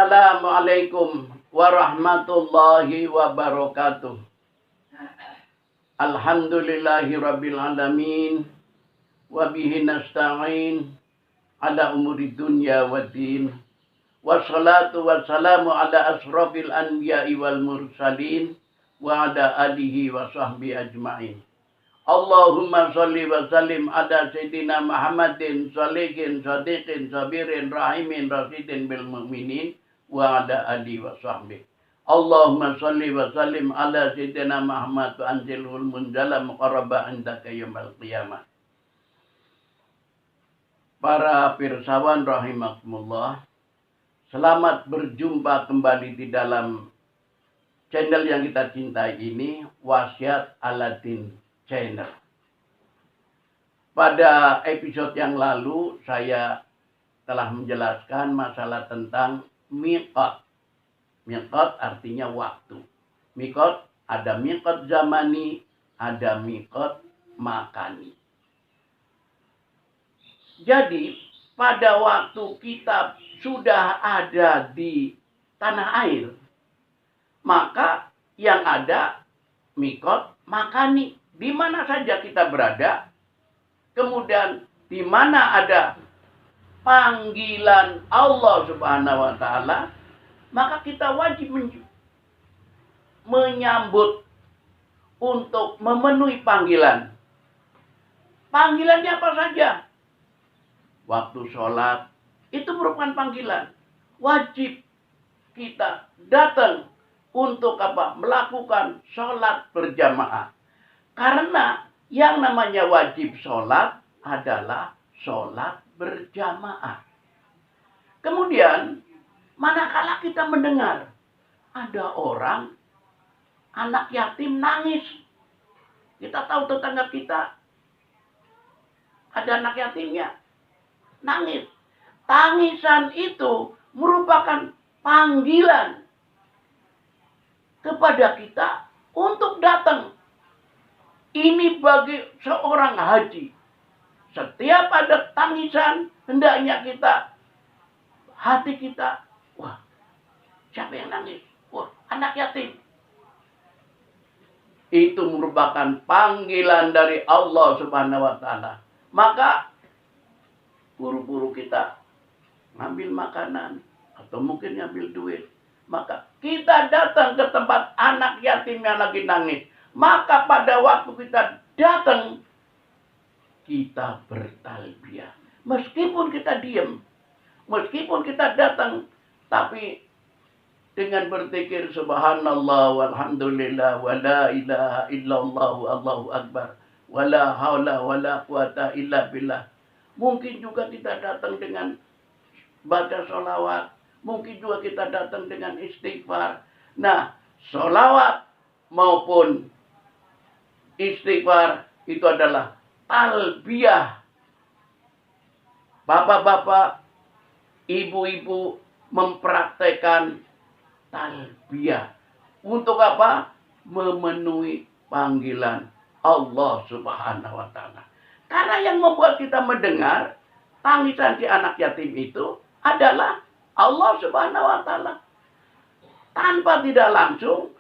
Assalamualaikum warahmatullahi wabarakatuh. Alhamdulillahi rabbil alamin. Wabihi nasta'in ala umuri dunya waddin. Wassalatu wassalamu ala asrafil anbiya'i wal mursalin. Wa ala alihi wa sahbihi ajma'in. Allahumma salli wa sallim ala Sayyidina Muhammadin salihin, sadiqin, sabirin, rahimin, rasidin bil mu'minin wa ala alihi wa sahbihi. Allahumma salli wa sallim ala Sayyidina Muhammad wa anzilhul munzala muqarraba indaka yaumil qiyamah. Para pirsawan rahimakumullah, selamat berjumpa kembali di dalam channel yang kita cintai ini, Wasiat Aladin Channel. Pada episode yang lalu saya telah menjelaskan masalah tentang miqat. Miqat artinya waktu. Miqat ada miqat zamani, ada miqat makani. Jadi pada waktu kita sudah ada di tanah air, maka yang ada miqat makani. Di mana saja kita berada, kemudian di mana ada panggilan Allah Subhanahu wa Ta'ala, maka kita wajib menyambut untuk memenuhi panggilan. Panggilannya apa saja? Waktu sholat itu merupakan panggilan. Wajib kita datang untuk apa? Melakukan sholat berjamaah. Karena yang namanya wajib sholat adalah sholat berjamaah. Kemudian, manakala kita mendengar ada orang, anak yatim nangis. Kita tahu tetangga kita ada anak yatimnya, nangis. Tangisan itu merupakan panggilan kepada kita untuk datang. Ini bagi seorang haji. Setiap ada tangisan, hendaknya kita, hati kita, wah, siapa yang nangis? Wah, anak yatim. Itu merupakan panggilan dari Allah Subhanahu wa Ta'ala. Maka, buru-buru kita ngambil makanan, atau mungkin ngambil duit. Maka kita datang ke tempat anak yatim yang lagi nangis. Maka pada waktu kita datang, kita bertalbiyah. Meskipun kita diam, meskipun kita datang, tapi dengan berzikir subhanallah walhamdulillah wa la ilaha illallah wallahu akbar wa la haula wa la quwata illa billah. Mungkin juga kita datang dengan baca sholawat, mungkin juga kita datang dengan istighfar. Nah, sholawat maupun istighfar itu adalah talbiyah. Bapak-bapak, ibu-ibu mempraktekkan talbiyah. Untuk apa? Memenuhi panggilan Allah Subhanahu wa Ta'ala. Karena yang membuat kita mendengar tangisan si anak yatim itu adalah Allah Subhanahu wa Ta'ala. Tanpa tidak langsung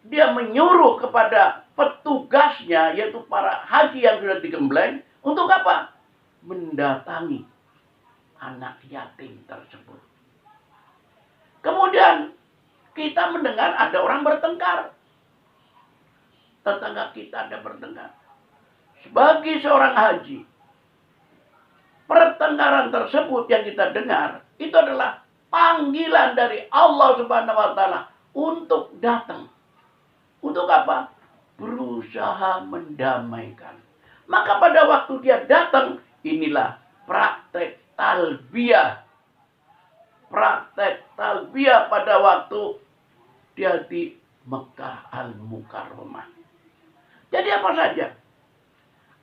dia menyuruh kepada petugasnya, yaitu para haji yang sudah digembleng, untuk apa? Mendatangi anak yatim tersebut. Kemudian kita mendengar ada orang bertengkar. Tetangga kita ada bertengkar. Sebagai seorang haji, pertengkaran tersebut yang kita dengar, itu adalah panggilan dari Allah Subhanahu wa Ta'ala untuk datang. Untuk apa? Berusaha mendamaikan. Maka pada waktu dia datang, inilah praktek talbiyah. Praktek talbiyah pada waktu dia di Mekah Al-Mukarramah. Jadi apa saja?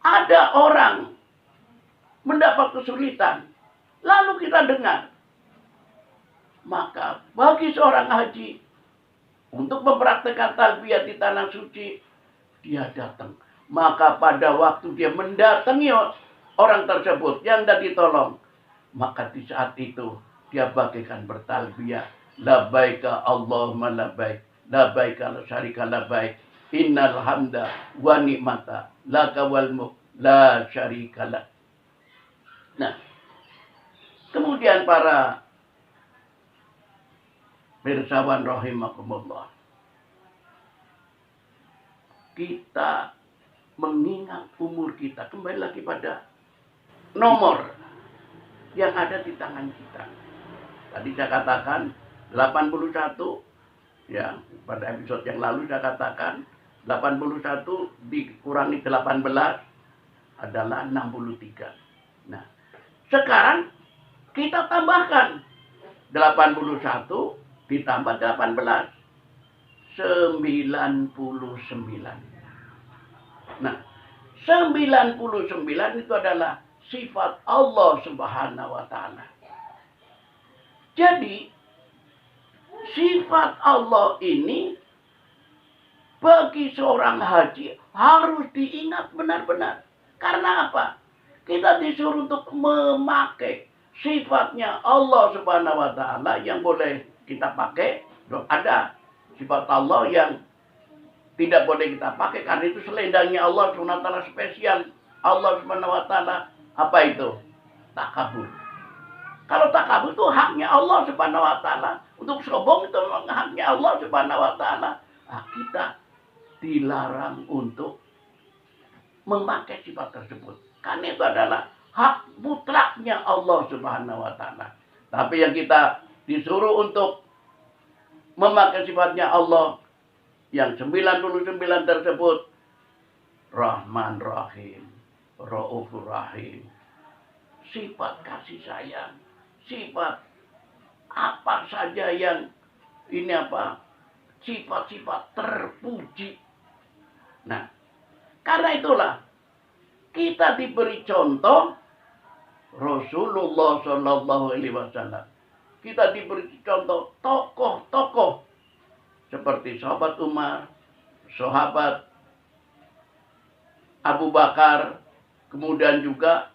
Ada orang mendapat kesulitan, lalu kita dengar. Maka bagi seorang haji, untuk mempraktekkan talbiyah di tanah suci, dia datang. Maka pada waktu dia mendatangi orang tersebut yang sudah ditolong, maka di saat itu dia bagaikan bertalbiyah. Labbaika Allahumma labbaik. Labbaika la syarika labbaik. Innal hamda wa ni'mata laka wal mulk la syarika lak. Nah, kemudian para pirsawan rahimakumullah, kita mengingat umur kita, kembali lagi pada nomor yang ada di tangan kita. Tadi saya katakan 81, ya, pada episode yang lalu saya katakan 81 dikurangi 18 adalah 63. Nah, sekarang kita tambahkan 81 ditambah 18, 99. Nah, 99 itu adalah sifat Allah Subhanahu wa taala. Jadi, sifat Allah ini bagi seorang haji harus diingat benar-benar. Karena apa? Kita disuruh untuk memakai sifatnya Allah Subhanahu wa taala yang boleh kita pakai. Ada sifat Allah yang tidak boleh kita pakai karena itu selendangnya Allah Subhanahu wa taala spesial. Allah Subhanahu wa taala apa itu? Takabur. Kalau takabur itu haknya Allah Subhanahu wa taala. Untuk sombong itu haknya Allah Subhanahu wa taala. Nah, kita dilarang untuk memakai sifat tersebut. Karena itu adalah hak mutlaknya Allah Subhanahu wa taala. Tapi yang kita disuruh untuk memakai sifatnya Allah yang 99 tersebut, Rahman Rahim, Raufur Rahim, sifat kasih sayang, sifat apa saja yang ini apa, sifat-sifat terpuji. Nah, karena itulah kita diberi contoh Rasulullah Shallallahu Alaihi Wasallam. Kita diberi contoh tokoh-tokoh seperti sahabat Umar, sahabat Abu Bakar, kemudian juga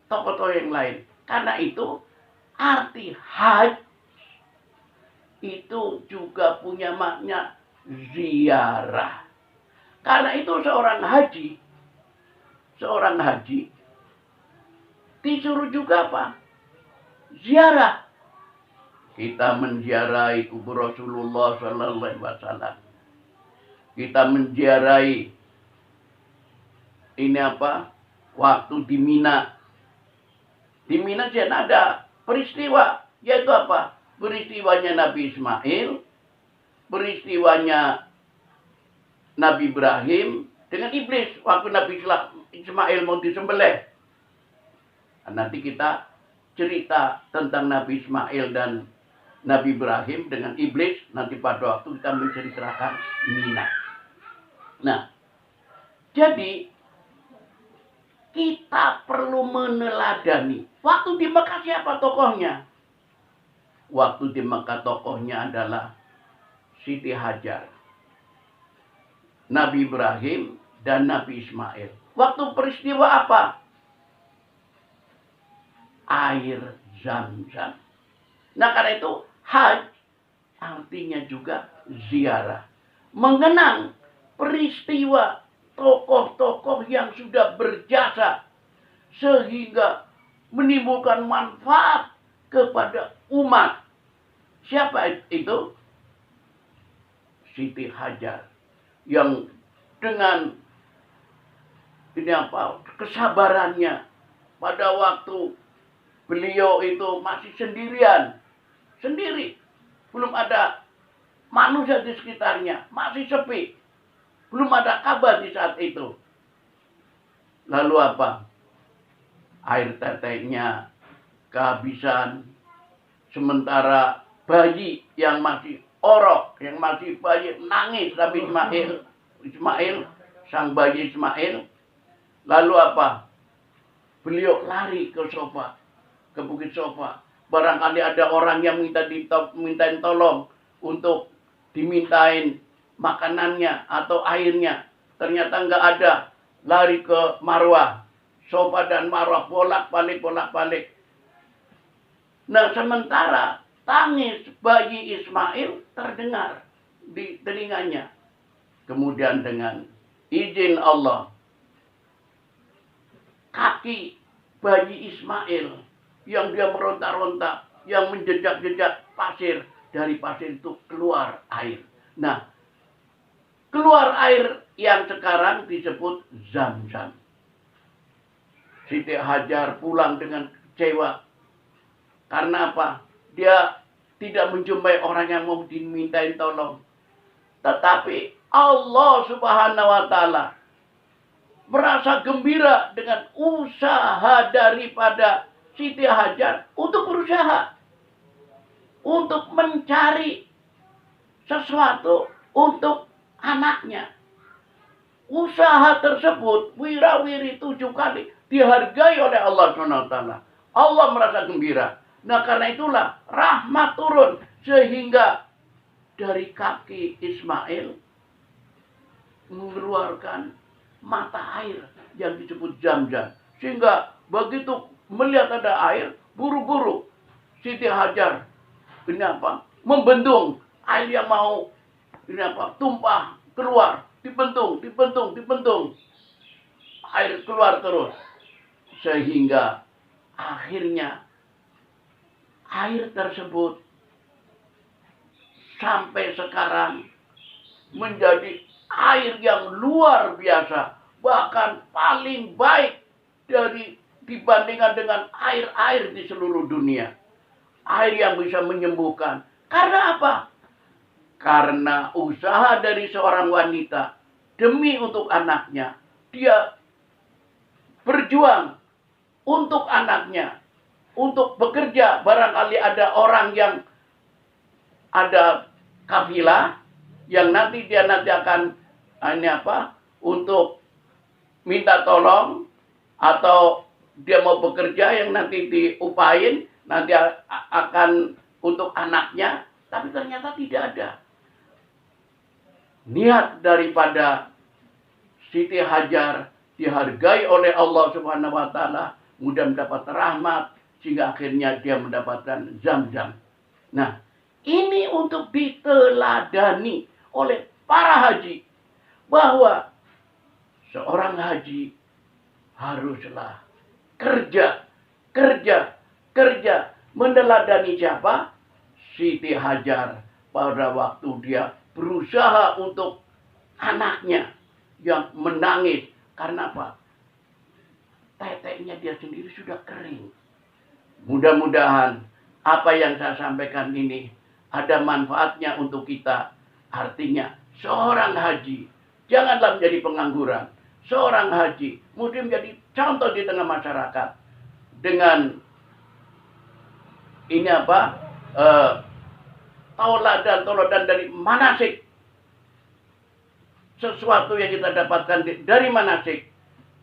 tokoh-tokoh yang lain. Karena itu arti haji itu juga punya makna ziarah. Karena itu seorang haji disuruh juga apa? Ziarah. Kita menziarahi kubur Rasulullah Sallallahu Alaihi Wasallam. Kita menziarahi ini apa? Waktu di Mina. Di Mina jangan ada peristiwa, yaitu apa? Peristiwanya Nabi Ismail, peristiwanya Nabi Ibrahim dengan iblis waktu Nabi Ismail mau disembelih. Nanti kita cerita tentang Nabi Ismail dan Nabi Ibrahim dengan iblis nanti pada waktu kita menceritakan Mina. Nah, jadi kita perlu meneladani. Waktu di Mekah siapa tokohnya? Waktu di Mekah tokohnya adalah Siti Hajar, Nabi Ibrahim, dan Nabi Ismail. Waktu peristiwa apa? Air Zam-Zam. Nah, karena itu haji artinya juga ziarah. Mengenang peristiwa tokoh-tokoh yang sudah berjasa sehingga menimbulkan manfaat kepada umat. Siapa itu? Siti Hajar. Yang dengan ini apa? Kesabarannya pada waktu beliau itu masih sendirian. Sendiri. Belum ada manusia di sekitarnya. Masih sepi. Belum ada kabar di saat itu. Lalu apa? Air tetehnya kehabisan. Sementara bayi yang masih orok, yang masih bayi nangis. Tapi Ismail, sang bayi Ismail. Lalu apa? Beliau lari ke sofa. Ke bukit sofa. Barangkali ada orang yang mintain tolong untuk dimintain makanannya atau airnya. Ternyata nggak ada. Lari ke Marwah. Sofa dan Marwah bolak-balik. Nah, sementara tangis bayi Ismail terdengar di telinganya. Kemudian dengan izin Allah, kaki bayi Ismail yang dia meronta-ronta, yang menjejak-jejak pasir, dari pasir itu keluar air. Nah, keluar air yang sekarang disebut Zam-Zam. Siti Hajar pulang dengan kecewa. Karena apa? Dia tidak menjumpai orang yang mau dimintain tolong. Tetapi Allah Subhanahu wa Ta'ala merasa gembira dengan usaha daripada Siti Hajar untuk berusaha untuk mencari sesuatu untuk anaknya. Usaha tersebut wirawiri 7 kali dihargai oleh Allah SWT. Allah merasa gembira. Nah, karena itulah rahmat turun sehingga dari kaki Ismail mengeluarkan mata air yang disebut Zam-Zam. Sehingga begitu melihat ada air, buru-buru Siti Hajar ini apa? Membendung air yang mau ini apa? Tumpah keluar, dibentung. Air keluar terus. Sehingga akhirnya air tersebut sampai sekarang menjadi air yang luar biasa, bahkan paling baik dibandingkan dengan air-air di seluruh dunia. Air yang bisa menyembuhkan. Karena apa? Karena usaha dari seorang wanita demi untuk anaknya. Dia berjuang untuk anaknya, untuk bekerja. Barangkali ada orang yang ada kafilah yang nanti akan untuk minta tolong, atau dia mau bekerja yang nanti diupain, nanti akan untuk anaknya, tapi ternyata tidak ada niat daripada Siti Hajar dihargai oleh Allah Subhanahu wa Ta'ala, mudah mendapat rahmat sehingga akhirnya dia mendapatkan Zam-Zam. Nah, ini untuk diteladani oleh para haji bahwa seorang haji haruslah kerja, meneladani siapa? Siti Hajar pada waktu dia berusaha untuk anaknya yang menangis. Karena apa? Teteknya dia sendiri sudah kering. Mudah-mudahan apa yang saya sampaikan ini ada manfaatnya untuk kita. Artinya seorang haji janganlah menjadi pengangguran. Seorang haji mesti menjadi contoh di tengah masyarakat dengan ini tauladan dari manasik, sesuatu yang kita dapatkan dari manasik,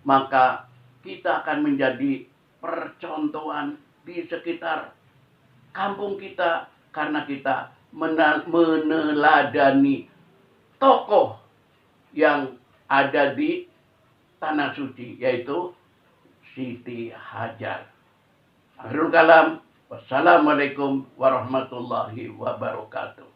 maka kita akan menjadi percontohan di sekitar kampung kita karena kita meneladani tokoh yang ada di tanah suci, yaitu Siti Hajar. Akhirul kalam, wassalamualaikum warahmatullahi wabarakatuh.